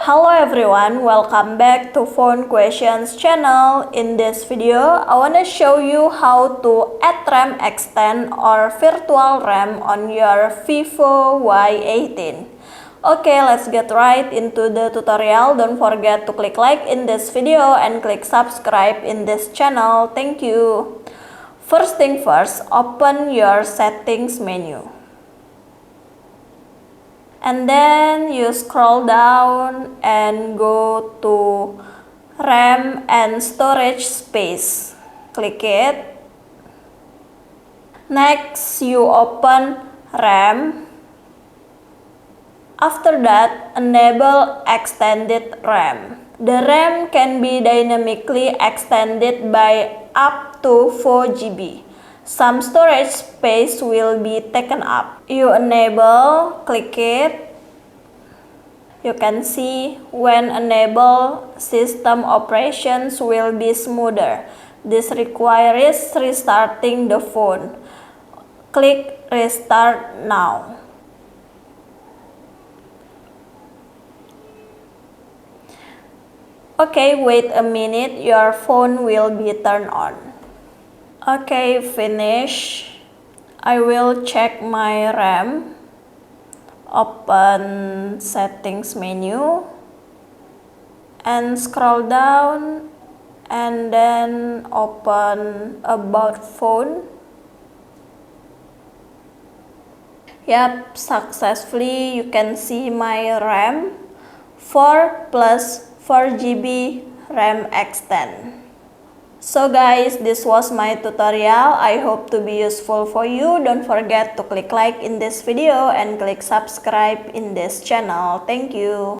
Hello everyone, welcome back to Phone Questions channel. In this video, I want to show you how to add RAM extend or virtual RAM on your Vivo Y18. Okay, let's get right into the tutorial. Don't forget to click like in this video and click subscribe in this channel. Thank you. First thing first, open your settings menu. And then you scroll down and go to RAM and storage space. Click it. Next, you open RAM. After that, enable extended RAM. The RAM can be dynamically extended by up to 4 GB. Some storage space will be taken up. You enable, click it. You can see when enable, system operations will be smoother. This requires restarting the phone. Click restart now. Okay, wait a minute, your phone will be turned on. Okay, finish. I will check my RAM. Open settings menu and scroll down and then open about phone. Yep, successfully you can see my RAM 4 plus 4 GB RAM extend. So guys, this was my tutorial. I hope to be useful for you. Don't forget to click like in this video and click subscribe in this channel. Thank you.